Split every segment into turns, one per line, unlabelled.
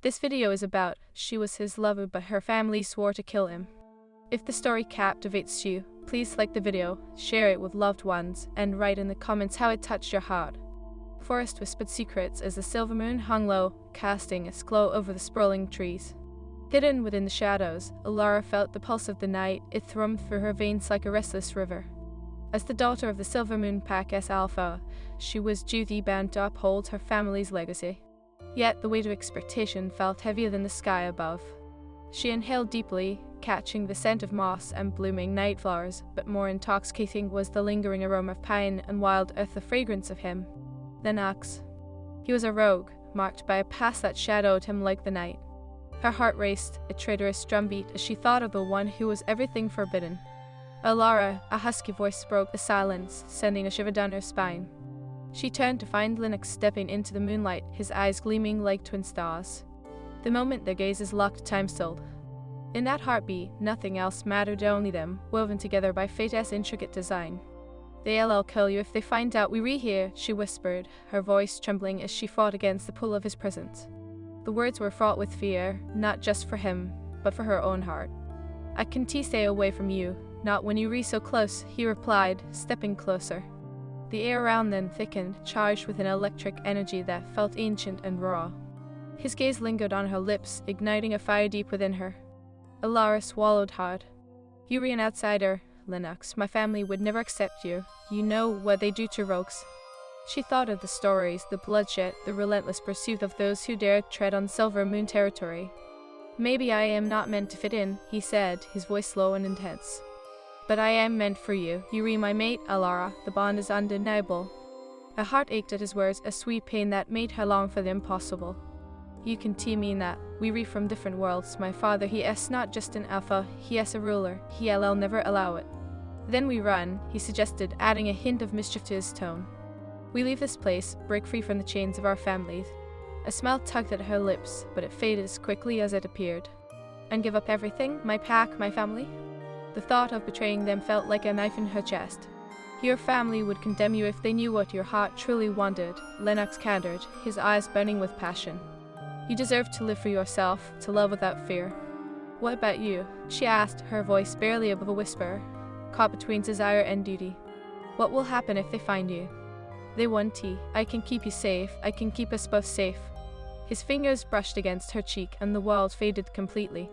This video is about she was his lover but her family swore to kill him. If the story captivates you, please like the video, share it with loved ones, and write in the comments how it touched your heart. Forest whispered secrets as the silver moon hung low, casting its glow over the sprawling trees. Hidden within the shadows, Alara felt the pulse of the night. It thrummed through her veins like a restless river. As the daughter of the Silver Moon Pack S Alpha, she was duty-bound to uphold her family's legacy. Yet the weight of expectation felt heavier than the sky above. She inhaled deeply, catching the scent of moss and blooming night flowers, but more intoxicating was the lingering aroma of pine and wild earth, the fragrance of him. Lennox. He was a rogue, marked by a past that shadowed him like the night. Her heart raced, a traitorous drumbeat, as she thought of the one who was everything forbidden. Alara, a husky voice broke the silence, sending a shiver down her spine. She turned to find Lennox stepping into the moonlight, his eyes gleaming like twin stars. The moment their gazes locked, time stilled. In that heartbeat, nothing else mattered, only them, woven together by fate's intricate design. "They'll kill you if they find out we're here," she whispered, her voice trembling as she fought against the pull of his presence. The words were fraught with fear, not just for him, but for her own heart. "I can stay away from you, not when you re so close," he replied, stepping closer. The air around them thickened, charged with an electric energy that felt ancient and raw. His gaze lingered on her lips, igniting a fire deep within her. Alara swallowed hard. "You're an outsider, Lennox. My family would never accept you. You know what they do to rogues." She thought of the stories, the bloodshed, the relentless pursuit of those who dared tread on Silver Moon territory. "Maybe I am not meant to fit in," he said, his voice low and intense. "But I am meant for you. You're my mate, Alara. The bond is undeniable." Her heart ached at his words, a sweet pain that made her long for the impossible. "You can mean that. We're from different worlds. My father, he is not just an alpha, he is a ruler. He'll never allow it." "Then we run," he suggested, adding a hint of mischief to his tone. "We leave this place, break free from the chains of our families." A smile tugged at her lips, but it faded as quickly as it appeared. "And give up everything? My pack, my family?" The thought of betraying them felt like a knife in her chest. "Your family would condemn you if they knew what your heart truly wanted," Lennox countered, his eyes burning with passion. "You deserve to live for yourself, to love without fear." "What about you?" she asked, her voice barely above a whisper, caught between desire and duty. "What will happen if they find you?" "They want tea. I can keep you safe. I can keep us both safe." His fingers brushed against her cheek, and the world faded completely.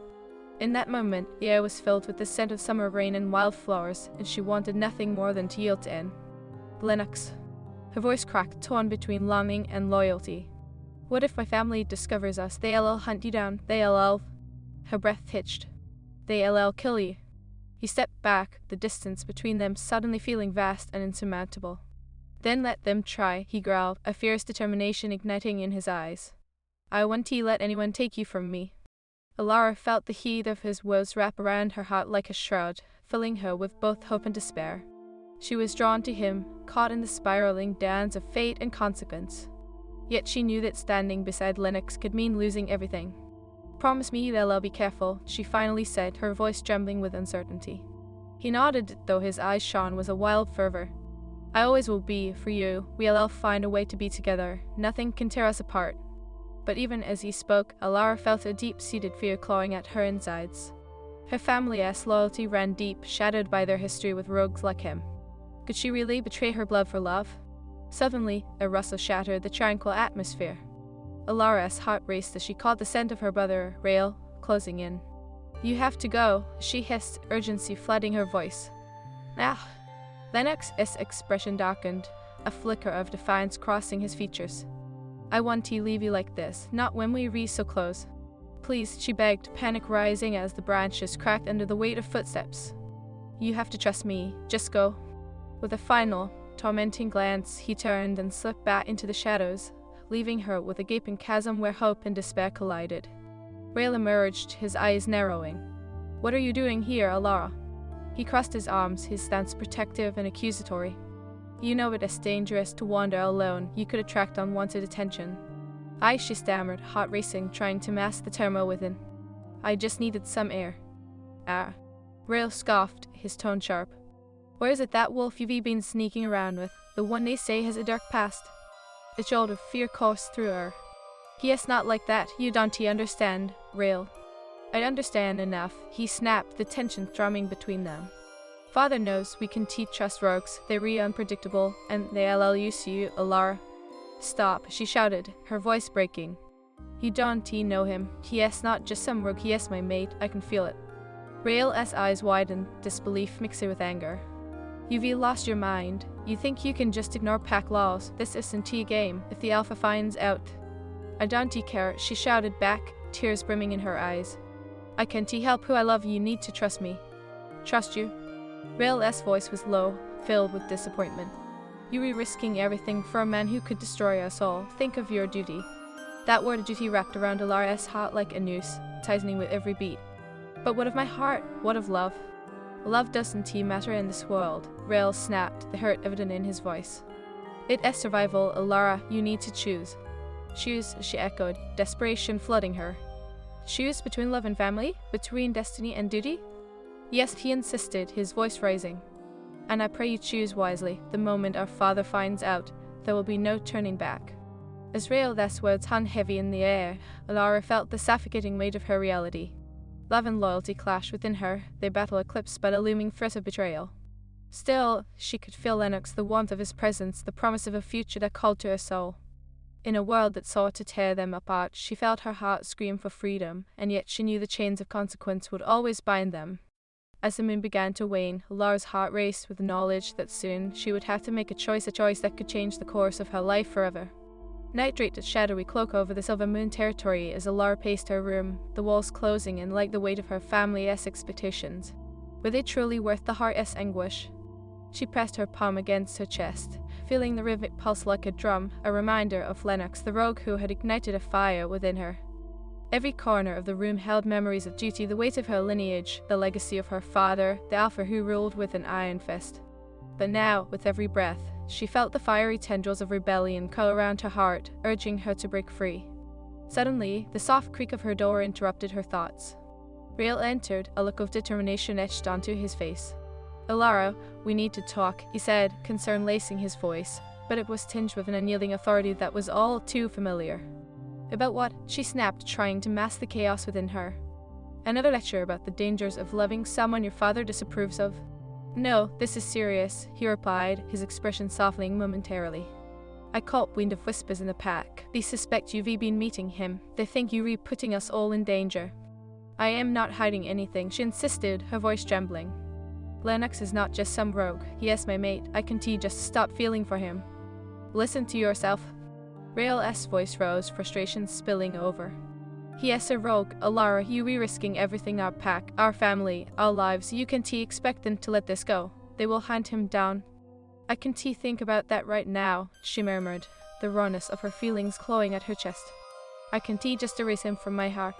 In that moment, the air was filled with the scent of summer rain and wildflowers, and she wanted nothing more than to yield to it. "Lennox." Her voice cracked, torn between longing and loyalty. "What if my family discovers us? They'll hunt you down. They'll..." Her breath hitched. "They'll kill you." He stepped back, the distance between them suddenly feeling vast and insurmountable. "Then let them try," he growled, a fierce determination igniting in his eyes. "I won't let anyone take you from me." Alara felt the heat of his words wrap around her heart like a shroud, filling her with both hope and despair. She was drawn to him, caught in the spiraling dance of fate and consequence. Yet she knew that standing beside Lennox could mean losing everything. "Promise me that I'll be careful," she finally said, her voice trembling with uncertainty. He nodded, though his eyes shone with a wild fervor. "I always will be, for you. We'll find a way to be together. Nothing can tear us apart." But even as he spoke, Alara felt a deep-seated fear clawing at her insides. Her family's loyalty ran deep, shadowed by their history with rogues like him. Could she really betray her blood for love? Suddenly, a rustle shattered the tranquil atmosphere. Alara's heart raced as she caught the scent of her brother, Rael, closing in. "You have to go," she hissed, urgency flooding her voice. "Ah!" Lennox's expression darkened, a flicker of defiance crossing his features. "I want to leave you like this, not when we re so close." "Please," she begged, panic rising as the branches cracked under the weight of footsteps. "You have to trust me. Just go." With a final, tormenting glance, he turned and slipped back into the shadows, leaving her with a gaping chasm where hope and despair collided. Rael emerged, his eyes narrowing. "What are you doing here, Alara?" He crossed his arms, his stance protective and accusatory. "You know it is dangerous to wander alone. You could attract unwanted attention." She stammered, heart racing, trying to mask the turmoil within. "I just needed some air." "Ah." Rael scoffed, his tone sharp. "Or is it that wolf you've been sneaking around with, the one they say has a dark past?" A jolt of fear coursed through her. Yes, not like that, you don't understand, Rael. I understand enough, he snapped, the tension thrumming between them. Father knows we can trust rogues, they're real unpredictable, and they'll use you, Alara. Stop, she shouted, her voice breaking. You don't know him, he is not just some rogue, he is my mate, I can feel it. Rael's eyes widened, disbelief mixed with anger. You've lost your mind, you think you can just ignore pack laws, this isn't a game, if the Alpha finds out. I don't care, she shouted back, tears brimming in her eyes. I can't help who I love, you need to trust me. Trust you? Rael's voice was low, filled with disappointment. You were risking everything for a man who could destroy us all. Think of your duty. That word duty wrapped around Alara's heart like a noose, tightening with every beat. But what of my heart? What of love? Love doesn't matter in this world, Rael snapped, the hurt evident in his voice. It is survival, Alara, you need to choose. Choose, she echoed, desperation flooding her. Choose between love and family? Between destiny and duty? Yes, he insisted, his voice rising. And I pray you choose wisely. The moment our father finds out, there will be no turning back. As Rael's words hung heavy in the air, Alara felt the suffocating weight of her reality. Love and loyalty clashed within her, their battle eclipsed by a looming threat of betrayal. Still, she could feel Lennox, the warmth of his presence, the promise of a future that called to her soul. In a world that sought to tear them apart, she felt her heart scream for freedom, and yet she knew the chains of consequence would always bind them. As the moon began to wane, Alara's heart raced with the knowledge that soon she would have to make a choice that could change the course of her life forever. Night draped its shadowy cloak over the silver moon territory as Alara paced her room, the walls closing in like the weight of her family's expectations. Were they truly worth the heart's anguish? She pressed her palm against her chest, feeling the rhythmic pulse like a drum, a reminder of Lennox, the rogue who had ignited a fire within her. Every corner of the room held memories of duty, the weight of her lineage, the legacy of her father, the Alpha who ruled with an iron fist. But now, with every breath, she felt the fiery tendrils of rebellion curl around her heart, urging her to break free. Suddenly, the soft creak of her door interrupted her thoughts. Rael entered, a look of determination etched onto his face. Alara, we need to talk, he said, concern lacing his voice, but it was tinged with an unyielding authority that was all too familiar. About what? She snapped, trying to mask the chaos within her. Another lecture about the dangers of loving someone your father disapproves of? No, this is serious, he replied, his expression softening momentarily. I caught wind of whispers in the pack. They suspect you've been meeting him. They think you're putting us all in danger. I am not hiding anything, she insisted, her voice trembling. Lennox is not just some rogue. He is my mate. I can't just stop feeling for him. Listen to yourself. Rael's voice rose, frustration spilling over. He is a rogue, Alara, you risking everything, our pack, our family, our lives. You can't expect them to let this go. They will hunt him down. I can't think about that right now, she murmured, the rawness of her feelings clawing at her chest. I can't just erase him from my heart.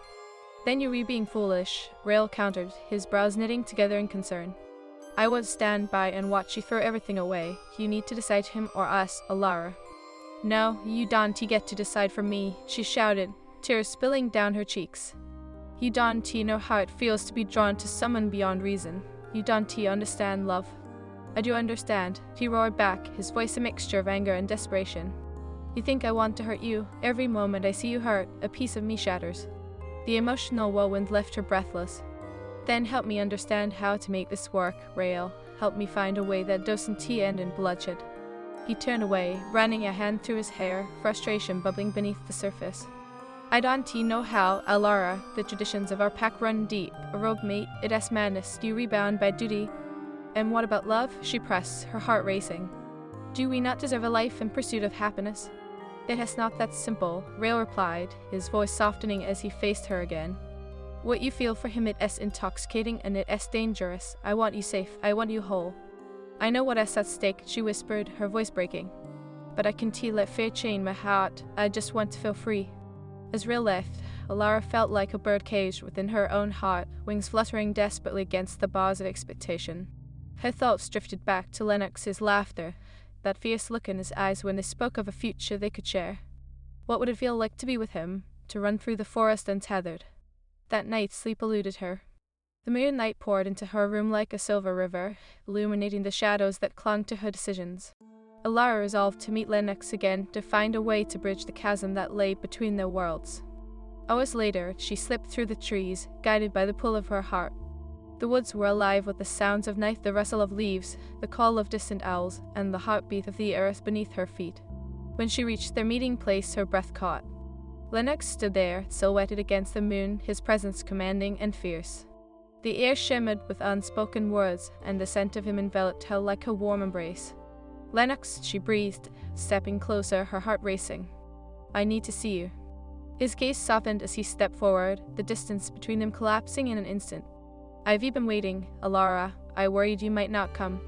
Then you're being foolish, Rael countered, his brows knitting together in concern. I would stand by and watch you throw everything away. You need to decide him or us, Alara. No, you don't get to decide for me, she shouted, tears spilling down her cheeks. You don't know how it feels to be drawn to someone beyond reason. You don't understand love. I do understand, he roared back, his voice a mixture of anger and desperation. You think I want to hurt you. Every moment I see you hurt, a piece of me shatters. The emotional whirlwind left her breathless. Then help me understand how to make this work, Rael. Help me find a way that doesn't end in bloodshed. He turned away, running a hand through his hair, frustration bubbling beneath the surface. I don't know how, Alara. The traditions of our pack run deep. A rogue mate, it is madness. Do you rebound by duty? And what about love? She pressed, her heart racing. Do we not deserve a life in pursuit of happiness? It is not that simple, Rael replied, his voice softening as he faced her again. What you feel for him, it is intoxicating and it is dangerous. I want you safe. I want you whole. I know what is at stake, she whispered, her voice breaking. But I can't let fear chain my heart. I just want to feel free. As Rael left, Alara felt like a bird caged within her own heart, wings fluttering desperately against the bars of expectation. Her thoughts drifted back to Lennox's laughter, that fierce look in his eyes when they spoke of a future they could share. What would it feel like to be with him, to run through the forest untethered? That night sleep eluded her. The moonlight poured into her room like a silver river, illuminating the shadows that clung to her decisions. Alara resolved to meet Lennox again to find a way to bridge the chasm that lay between their worlds. Hours later, she slipped through the trees, guided by the pull of her heart. The woods were alive with the sounds of night, the rustle of leaves, the call of distant owls, and the heartbeat of the earth beneath her feet. When she reached their meeting place, her breath caught. Lennox stood there, silhouetted against the moon, his presence commanding and fierce. The air shimmered with unspoken words, and the scent of him enveloped her like a warm embrace. "Lennox," she breathed, stepping closer, her heart racing. "I need to see you." His gaze softened as he stepped forward, the distance between them collapsing in an instant. "I've been waiting, Alara. I worried you might not come."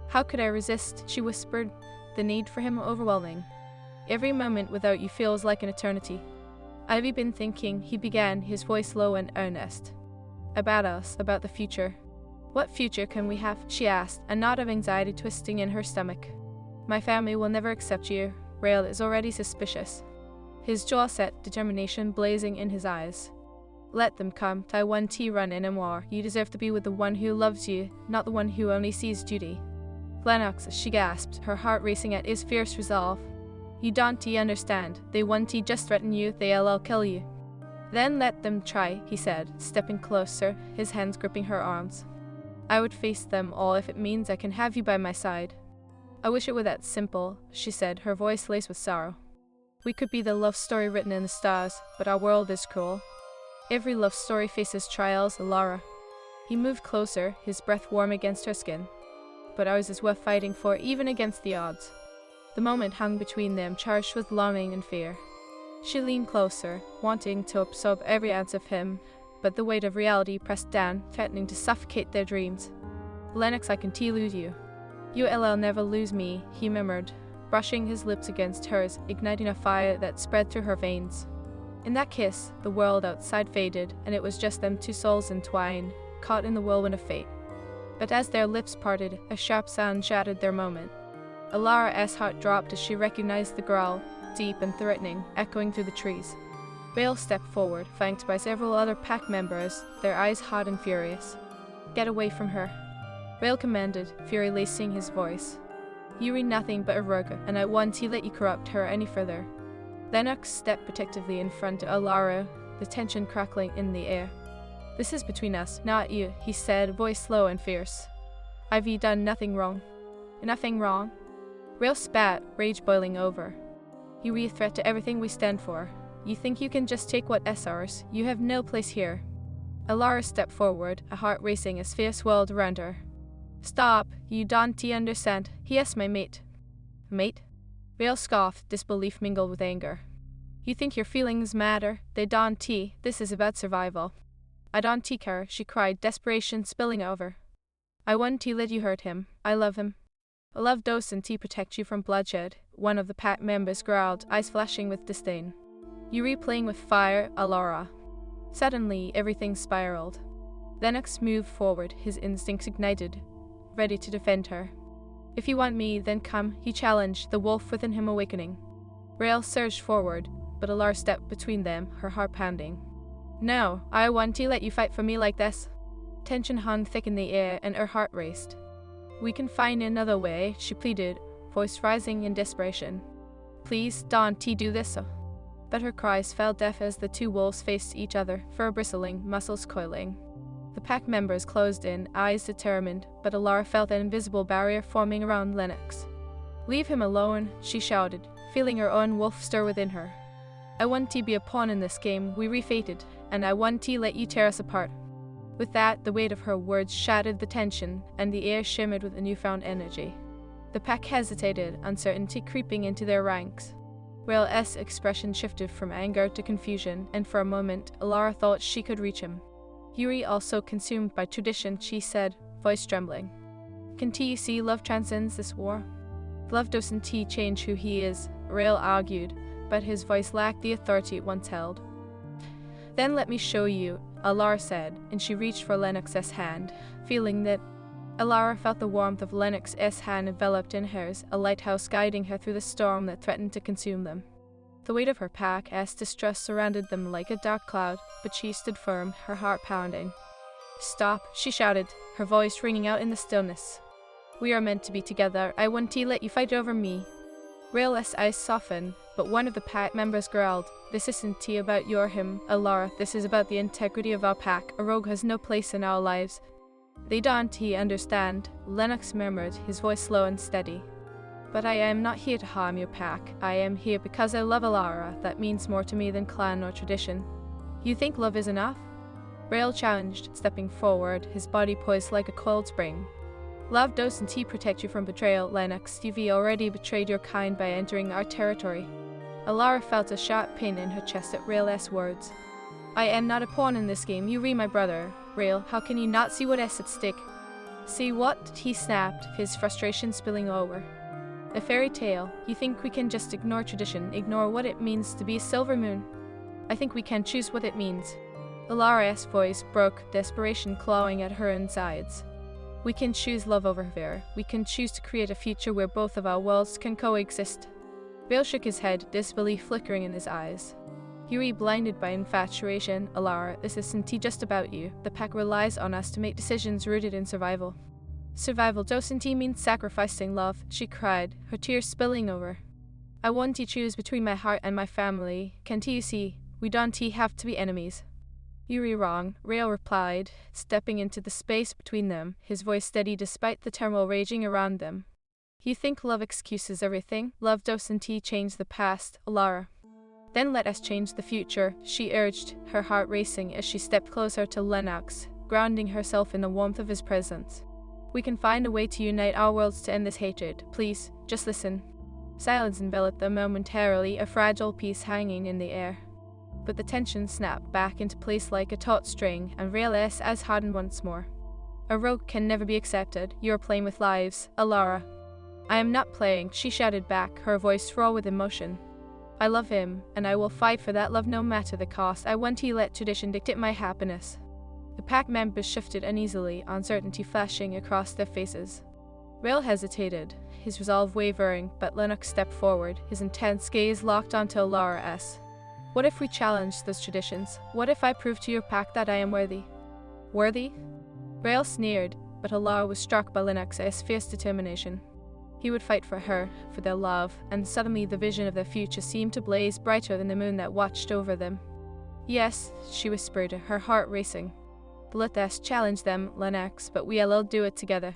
"How could I resist?" she whispered, the need for him overwhelming. "Every moment without you feels like an eternity." "I've been thinking," he began, his voice low and earnest. "About us, about the future." "What future can we have?" she asked, a knot of anxiety twisting in her stomach. "My family will never accept you. Rael is already suspicious." His jaw set, determination blazing in his eyes. "Let them come. I want to run in more. You deserve to be with the one who loves you, not the one who only sees duty." "Lennox," she gasped, her heart racing at his fierce resolve. "You don't understand. They want to just threaten you. They'll kill you." "Then let them try," he said, stepping closer, his hands gripping her arms. "I would face them all if it means I can have you by my side." "I wish it were that simple," she said, her voice laced with sorrow. "We could be the love story written in the stars, but our world is cruel. Every love story faces trials, Alara." He moved closer, his breath warm against her skin. "But ours is worth fighting for, even against the odds." The moment hung between them, charged with longing and fear. She leaned closer, wanting to absorb every ounce of him, but the weight of reality pressed down, threatening to suffocate their dreams. "Lennox, I can lose you." "You'll never lose me," he murmured, brushing his lips against hers, igniting a fire that spread through her veins. In that kiss, the world outside faded, and it was just them, two souls entwined, caught in the whirlwind of fate. But as their lips parted, a sharp sound shattered their moment. Alara's heart dropped as she recognized the growl, deep and threatening, echoing through the trees. Rael stepped forward, flanked by several other pack members, their eyes hot and furious. "Get away from her," Rael commanded, fury lacing his voice. "You are nothing but a rogue, and I want to let you corrupt her any further." Lennox stepped protectively in front of Alara, the tension crackling in the air. "This is between us, not you," he said, voice low and fierce. "I've done nothing wrong." "Nothing wrong?" Rael spat, rage boiling over. "You are a threat to everything we stand for. You think you can just take what's ours. You have no place here." Alara stepped forward, a heart racing as fear swirled around her. "Stop, you don't understand. He is my mate." "Mate?" Rael scoffed, disbelief mingled with anger. "You think your feelings matter? They don't. This is about survival." "I don't care," she cried, desperation spilling over. "I want to let you hurt him. I love him." "I love Dosen to protect you from bloodshed," one of the pack members growled, eyes flashing with disdain. "You're playing with fire, Alara." Suddenly, everything spiraled. Lennox moved forward, his instincts ignited, ready to defend her. "If you want me, then come," he challenged, the wolf within him awakening. Rael surged forward, but Alara stepped between them, her heart pounding. "No, I want to let you fight for me like this." Tension hung thick in the air, and her heart raced. "We can find another way," she pleaded, voice rising in desperation. "Please don't do this." But her cries fell deaf as the two wolves faced each other, fur bristling, muscles coiling. The pack members closed in, eyes determined, but Alara felt an invisible barrier forming around Lennox. "Leave him alone," she shouted, feeling her own wolf stir within her. "I want to be a pawn in this game we refated, and I want to let you tear us apart." With that, the weight of her words shattered the tension, and the air shimmered with a newfound energy. The pack hesitated, uncertainty creeping into their ranks. Rael's expression shifted from anger to confusion, and for a moment, Alara thought she could reach him. "Yuri also consumed by tradition," she said, voice trembling. "Can you see love transcends this war?" "Love doesn't change who he is," Rael argued, but his voice lacked the authority it once held. "Then let me show you," Alara said, and she reached for Lennox's hand, feeling that. Alara felt the warmth of Lennox's hand enveloped in hers, a lighthouse guiding her through the storm that threatened to consume them. The weight of her pack as distrust surrounded them like a dark cloud, but she stood firm, her heart pounding. "Stop," she shouted, her voice ringing out in the stillness. We are meant to be together. I won't let you fight over me. Rael's eyes softened, but one of the pack members growled, "This isn't about you or him, Alara. This is about the integrity of our pack. A rogue has no place in our lives." "They don't understand," Lennox murmured, his voice slow and steady. "But I am not here to harm your pack. I am here because I love Alara. That means more to me than clan or tradition." "You think love is enough?" Rael challenged, stepping forward, his body poised like a coiled spring. "Love doesn't protect you from betrayal, Lennox. You've already betrayed your kind by entering our territory." Alara felt a sharp pain in her chest at Rael's words. "I am not a pawn in this game. You my brother. Rael, how can you not see what is at stake?" "See what?" he snapped, his frustration spilling over. "A fairy tale. You think we can just ignore tradition, ignore what it means to be a silver moon?" "I think we can choose what it means." Alara's voice broke, desperation clawing at her insides. "We can choose love over fear. We can choose to create a future where both of our worlds can coexist." Rael shook his head, disbelief flickering in his eyes. "You're blinded by infatuation, Alara. This isn't just about you. The pack relies on us to make decisions rooted in survival." "Survival doesn't mean sacrificing love," she cried, her tears spilling over. "I want to choose between my heart and my family. Can't you see? We don't have to be enemies." "You're wrong," Rael replied, stepping into the space between them, his voice steady despite the turmoil raging around them. "You think love excuses everything? Love doesn't change the past, Alara." "Then let us change the future," she urged, her heart racing as she stepped closer to Lennox, grounding herself in the warmth of his presence. "We can find a way to unite our worlds to end this hatred. Please, just listen." Silence enveloped them momentarily, a fragile peace hanging in the air. But the tension snapped back into place like a taut string, and Rael's eyes hardened once more. "A rogue can never be accepted. You're playing with lives, Alara." "I am not playing," she shouted back, her voice raw with emotion. "I love him, and I will fight for that love no matter the cost. I won't let tradition dictate my happiness." The pack members shifted uneasily, uncertainty flashing across their faces. Rael hesitated, his resolve wavering, but Lennox stepped forward, his intense gaze locked onto Alara's. "What if we challenge those traditions? What if I prove to your pack that I am worthy?" "Worthy?" Rael sneered, but Alara was struck by Lennox's fierce determination. He would fight for her, for their love, and suddenly the vision of their future seemed to blaze brighter than the moon that watched over them. "Yes," she whispered, her heart racing. "Let us challenge them, Lennox, but we'll do it together."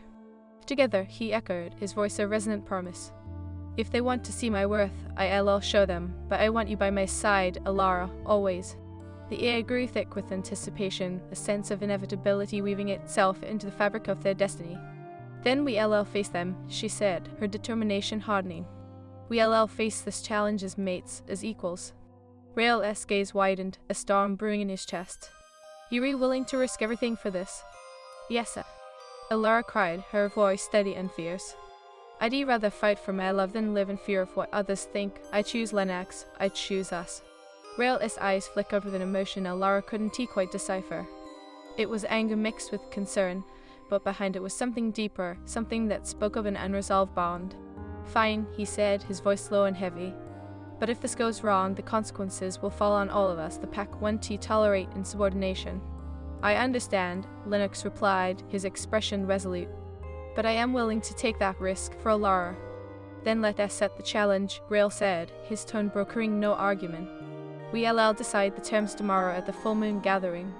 "Together," he echoed, his voice a resonant promise. "If they want to see my worth, I'll show them, but I want you by my side, Alara, always." The air grew thick with anticipation, a sense of inevitability weaving itself into the fabric of their destiny. "Then we'll face them," she said, her determination hardening. "We'll face this challenge as mates, as equals." Rael's gaze widened, a storm brewing in his chest. "You're willing to risk everything for this?" "Yes, sir," Alara cried, her voice steady and fierce. "I'd rather fight for my love than live in fear of what others think. I choose Lennox. I choose us." Rael's eyes flickered with an emotion Alara couldn't quite decipher. It was anger mixed with concern, but behind it was something deeper, something that spoke of an unresolved bond. "Fine," he said, his voice low and heavy. "But if this goes wrong, the consequences will fall on all of us. The pack won't tolerate insubordination." "I understand," Lennox replied, his expression resolute. "But I am willing to take that risk for Alara." "Then let us set the challenge," Rael said, his tone brokering no argument. "We'll decide the terms tomorrow at the full moon gathering."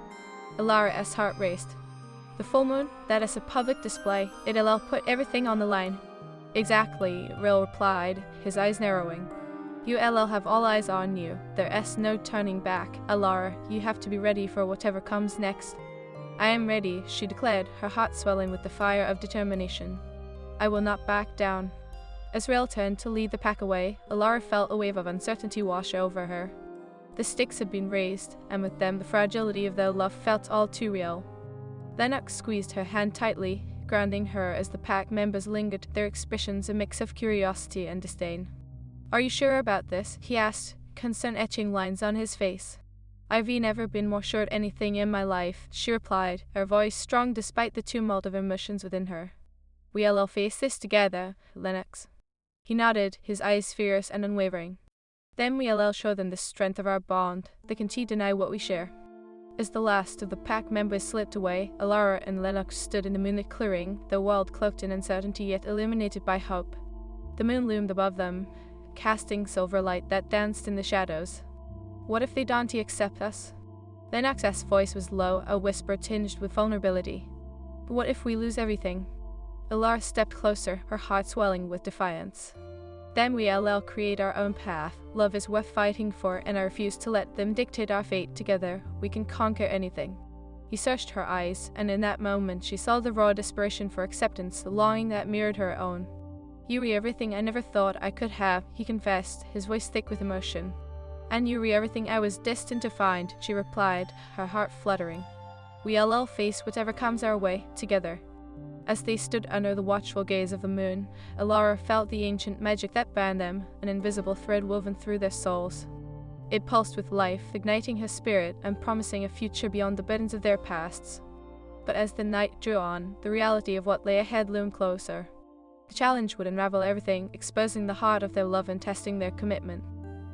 Alara's heart raced. "The full moon? That is a public display. It'll put everything on the line." "Exactly," Rael replied, his eyes narrowing. "You'll have all eyes on you. There's no turning back, Alara. You have to be ready for whatever comes next." "I am ready," she declared, her heart swelling with the fire of determination. "I will not back down." As Rael turned to lead the pack away, Alara felt a wave of uncertainty wash over her. The stakes had been raised, and with them the fragility of their love felt all too real. Lennox squeezed her hand tightly, grounding her as the pack members lingered, their expressions a mix of curiosity and disdain. "Are you sure about this?" he asked, concern etching lines on his face. "I've never been more sure of anything in my life," she replied, her voice strong despite the tumult of emotions within her. "We'll face this together, Lennox." He nodded, his eyes fierce and unwavering. "Then we'll show them the strength of our bond. They can't deny what we share." As the last of the pack members slipped away, Alara and Lennox stood in the moonlit clearing, their world cloaked in uncertainty yet illuminated by hope. The moon loomed above them, casting silver light that danced in the shadows. What if they don't accept us? Lennox's voice was low, a whisper tinged with vulnerability. But what if we lose everything? Alara stepped closer, her heart swelling with defiance. Then we'll create our own path. Love is worth fighting for, and I refuse to let them dictate our fate. Together, we can conquer anything. He searched her eyes, and in that moment she saw the raw desperation for acceptance, the longing that mirrored her own. You were everything I never thought I could have, he confessed, his voice thick with emotion. And you were everything I was destined to find, she replied, her heart fluttering. We'll face whatever comes our way, together. As they stood under the watchful gaze of the moon, Alara felt the ancient magic that bound them, an invisible thread woven through their souls. It pulsed with life, igniting her spirit and promising a future beyond the burdens of their pasts. But as the night drew on, the reality of what lay ahead loomed closer. The challenge would unravel everything, exposing the heart of their love and testing their commitment.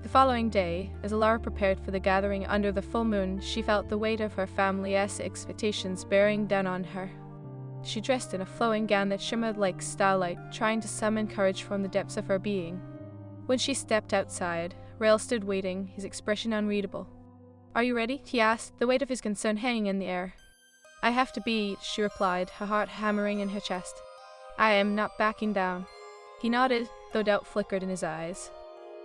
The following day, as Alara prepared for the gathering under the full moon, she felt the weight of her family's expectations bearing down on her. She dressed in a flowing gown that shimmered like starlight, trying to summon courage from the depths of her being. When she stepped outside, Rael stood waiting, his expression unreadable. Are you ready? He asked, the weight of his concern hanging in the air. I have to be, she replied, her heart hammering in her chest. I am not backing down. He nodded, though doubt flickered in his eyes.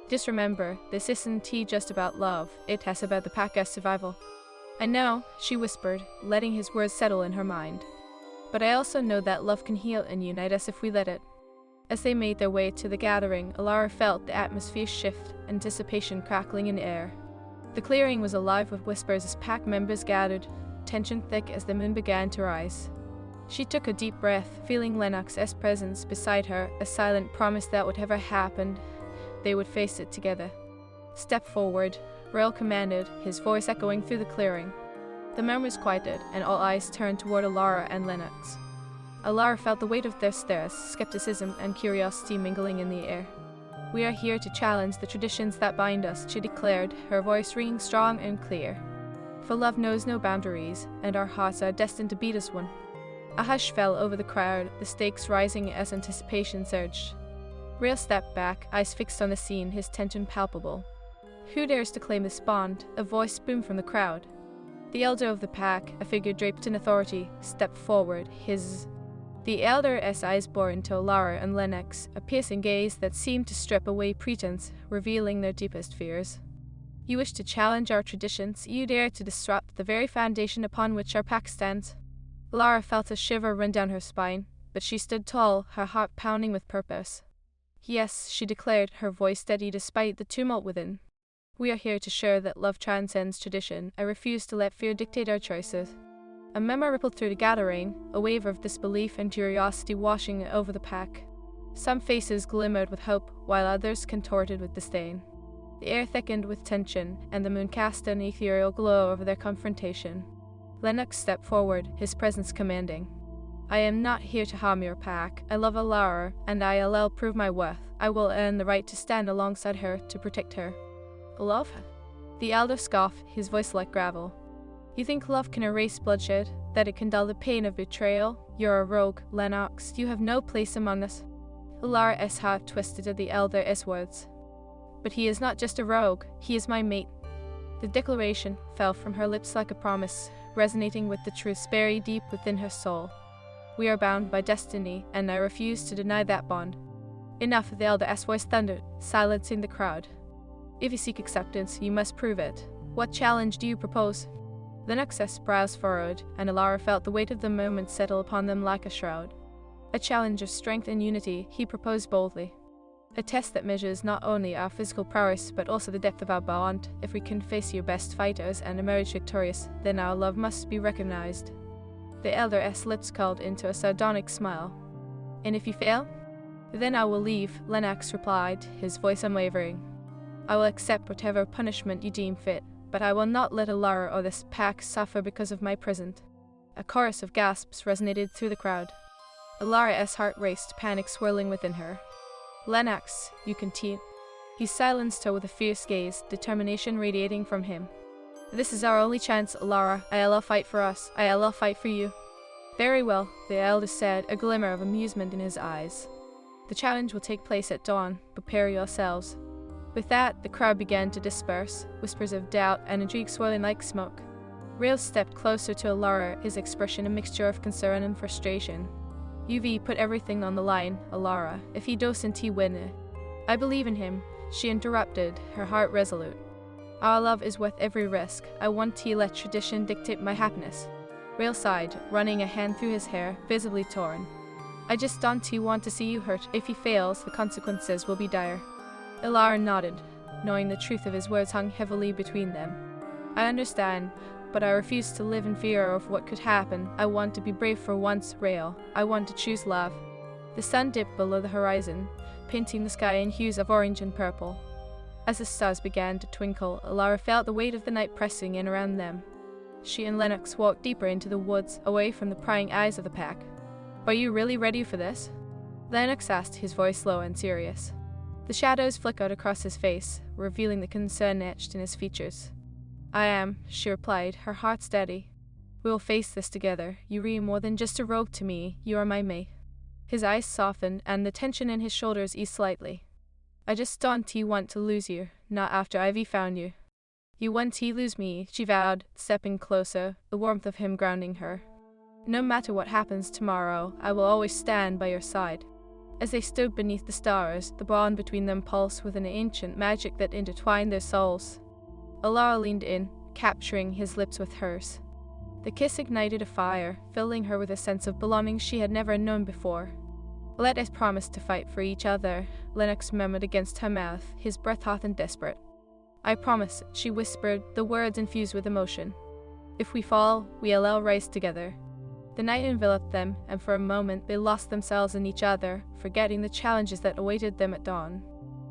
Just remember, this isn't just about love, it's about the pack's survival. I know, she whispered, letting his words settle in her mind. But I also know that love can heal and unite us if we let it. As they made their way to the gathering, Alara felt the atmosphere shift, anticipation crackling in the air. The clearing was alive with whispers as pack members gathered, tension thick as the moon began to rise. She took a deep breath, feeling Lennox's presence beside her, a silent promise that whatever happened, they would face it together. Step forward, Rael commanded, his voice echoing through the clearing. The murmurs quieted, and all eyes turned toward Alara and Lennox. Alara felt the weight of their stares, skepticism and curiosity mingling in the air. We are here to challenge the traditions that bind us, she declared, her voice ringing strong and clear. For love knows no boundaries, and our hearts are destined to beat as one. A hush fell over the crowd, the stakes rising as anticipation surged. Rael stepped back, eyes fixed on the scene, his tension palpable. Who dares to claim this bond? A voice boomed from the crowd. The elder of the pack, a figure draped in authority, stepped forward, The elder's eyes bore into Alara and Lennox, a piercing gaze that seemed to strip away pretense, revealing their deepest fears. You wish to challenge our traditions, you dare to disrupt the very foundation upon which our pack stands. Alara felt a shiver run down her spine, but she stood tall, her heart pounding with purpose. Yes, she declared, her voice steady despite the tumult within. We are here to show that love transcends tradition. I refuse to let fear dictate our choices. A murmur rippled through the gathering, a wave of disbelief and curiosity washing over the pack. Some faces glimmered with hope, while others contorted with disdain. The air thickened with tension, and the moon cast an ethereal glow over their confrontation. Lennox stepped forward, his presence commanding. I am not here to harm your pack. I love Alara, and I'll prove my worth. I will earn the right to stand alongside her, to protect her. Love? The elder scoffed, his voice like gravel. You think love can erase bloodshed? That it can dull the pain of betrayal? You're a rogue, Lennox. You have no place among us. Alara's heart twisted at the elder's words. But he is not just a rogue, he is my mate. The declaration fell from her lips like a promise, resonating with the truths buried deep within her soul. We are bound by destiny, and I refuse to deny that bond. Enough, the elder's voice thundered, silencing the crowd. If you seek acceptance, you must prove it. What challenge do you propose? Lennox's brows furrowed, and Alara felt the weight of the moment settle upon them like a shroud. A challenge of strength and unity, he proposed boldly. A test that measures not only our physical prowess, but also the depth of our bond. If we can face your best fighters and emerge victorious, then our love must be recognized. The elder's lips curled into a sardonic smile. And if you fail? Then I will leave, Lennox replied, his voice unwavering. I will accept whatever punishment you deem fit, but I will not let Alara or this pack suffer because of my present. A chorus of gasps resonated through the crowd. Alara's heart raced, panic swirling within her. Lennox, you continue. He silenced her with a fierce gaze, determination radiating from him. This is our only chance, Alara. I'll fight for us. I'll fight for you. Very well, the eldest said, a glimmer of amusement in his eyes. The challenge will take place at dawn. Prepare yourselves. With that, the crowd began to disperse, whispers of doubt and intrigue swirling like smoke. Rail stepped closer to Alara, his expression a mixture of concern and frustration. UV put everything on the line, Alara. If he doesn't, he win. I believe in him, she interrupted, her heart resolute. Our love is worth every risk. I want to let tradition dictate my happiness. Rail sighed, running a hand through his hair, visibly torn. I just don't want to see you hurt. If he fails, the consequences will be dire. Alara nodded, knowing the truth of his words hung heavily between them. I understand, but I refuse to live in fear of what could happen. I want to be brave for once, Rail. I want to choose love. The sun dipped below the horizon, painting the sky in hues of orange and purple. As the stars began to twinkle, Alara felt the weight of the night pressing in around them. She and Lennox walked deeper into the woods, away from the prying eyes of the pack. Are you really ready for this? Lennox asked, his voice low and serious. The shadows flickered across his face, revealing the concern etched in his features. I am, she replied, her heart steady. We will face this together. You are more than just a rogue to me. You are my mate. His eyes softened, and the tension in his shoulders eased slightly. I just don't want to lose you, not after Ivy found you. You won't lose me, she vowed, stepping closer, the warmth of him grounding her. No matter what happens tomorrow, I will always stand by your side. As they stood beneath the stars, the bond between them pulsed with an ancient magic that intertwined their souls. Alara leaned in, capturing his lips with hers. The kiss ignited a fire, filling her with a sense of belonging she had never known before. Let us promise to fight for each other, Lennox murmured against her mouth, his breath hot and desperate. I promise, she whispered, the words infused with emotion. If we fall, we'll rise together. The night enveloped them, and for a moment they lost themselves in each other, forgetting the challenges that awaited them at dawn.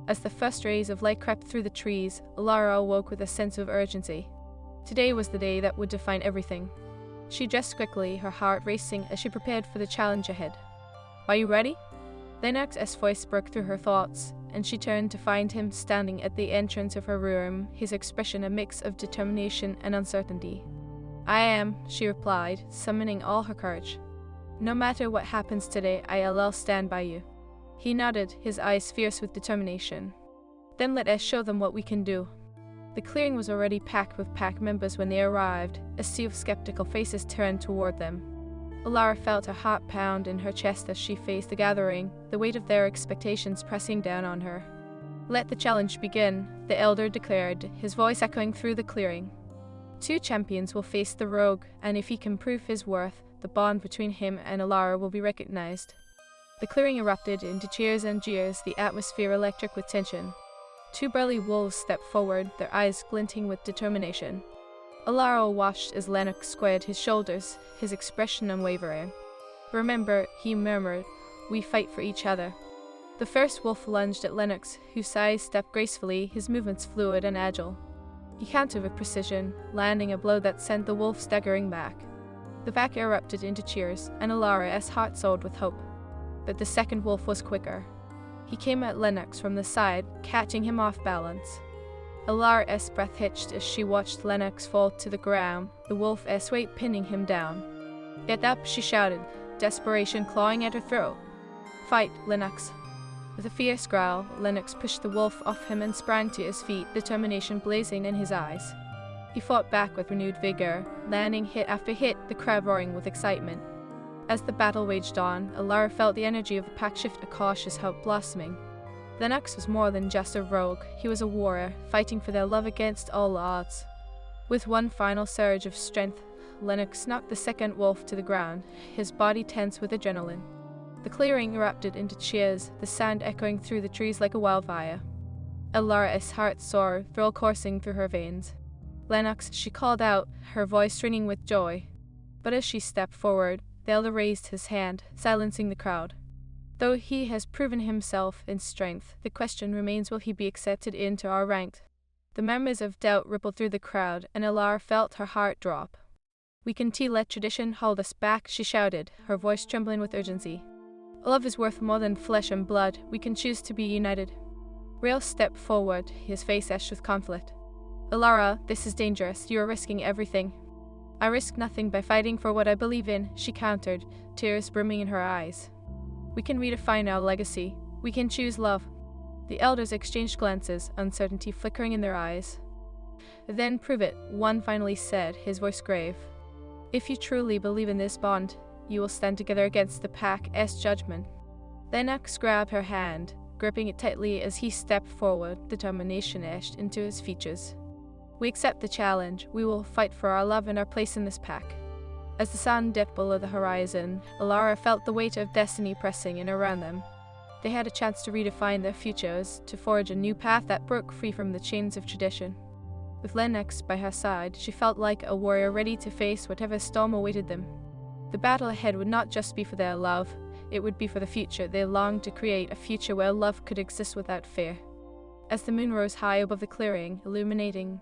As the first rays of light crept through the trees, Alara awoke with a sense of urgency. Today was the day that would define everything. She dressed quickly, her heart racing as she prepared for the challenge ahead. Are you ready? Lennox's voice broke through her thoughts, and she turned to find him standing at the entrance of her room, his expression a mix of determination and uncertainty. I am, she replied, summoning all her courage. No matter what happens today, I'll stand by you. He nodded, his eyes fierce with determination. Then let us show them what we can do. The clearing was already packed with pack members when they arrived, a sea of skeptical faces turned toward them. Alara felt her heart pound in her chest as she faced the gathering, the weight of their expectations pressing down on her. Let the challenge begin, the elder declared, his voice echoing through the clearing. 2 champions will face the rogue, and if he can prove his worth, the bond between him and Alara will be recognized. The clearing erupted into cheers and jeers, the atmosphere electric with tension. 2 burly wolves stepped forward, their eyes glinting with determination. Alara watched as Lennox squared his shoulders, his expression unwavering. Remember, he murmured, we fight for each other. The first wolf lunged at Lennox, whose size stepped gracefully, his movements fluid and agile. He countered with precision, landing a blow that sent the wolf staggering back. The pack erupted into cheers, and Alara's heart soared with hope. But the second wolf was quicker. He came at Lennox from the side, catching him off balance. Alara's breath hitched as she watched Lennox fall to the ground, the wolf's weight pinning him down. Get up, she shouted, desperation clawing at her throat. Fight, Lennox. With a fierce growl, Lennox pushed the wolf off him and sprang to his feet, determination blazing in his eyes. He fought back with renewed vigor, landing hit after hit, the crowd roaring with excitement. As the battle waged on, Alara felt the energy of the pack shift, a cautious hope blossoming. Lennox was more than just a rogue, he was a warrior, fighting for their love against all odds. With one final surge of strength, Lennox knocked the second wolf to the ground, his body tense with adrenaline. The clearing erupted into cheers, the sound echoing through the trees like a wildfire. Alara's heart soared, thrill coursing through her veins. Lennox, she called out, her voice ringing with joy. But as she stepped forward, the elder raised his hand, silencing the crowd. Though he has proven himself in strength, the question remains, will he be accepted into our ranks? The murmurs of doubt rippled through the crowd, and Alara felt her heart drop. We can't let tradition hold us back, she shouted, her voice trembling with urgency. Love is worth more than flesh and blood, we can choose to be united. Rail stepped forward, his face etched with conflict. Alara, this is dangerous. You are risking everything. I risk nothing by fighting for what I believe in, she countered, tears brimming in her eyes. We can redefine our legacy. We can choose love. The elders exchanged glances, uncertainty flickering in their eyes. Then prove it, one finally said, his voice grave. If you truly believe in this bond, you will stand together against the Pack's judgment. Lennox grabbed her hand, gripping it tightly as he stepped forward, determination etched into his features. We accept the challenge. We will fight for our love and our place in this pack. As the sun dipped below the horizon, Alara felt the weight of destiny pressing in around them. They had a chance to redefine their futures, to forge a new path that broke free from the chains of tradition. With Lennox by her side, she felt like a warrior ready to face whatever storm awaited them. The battle ahead would not just be for their love, it would be for the future they longed to create, a future where love could exist without fear. As the moon rose high above the clearing, illuminating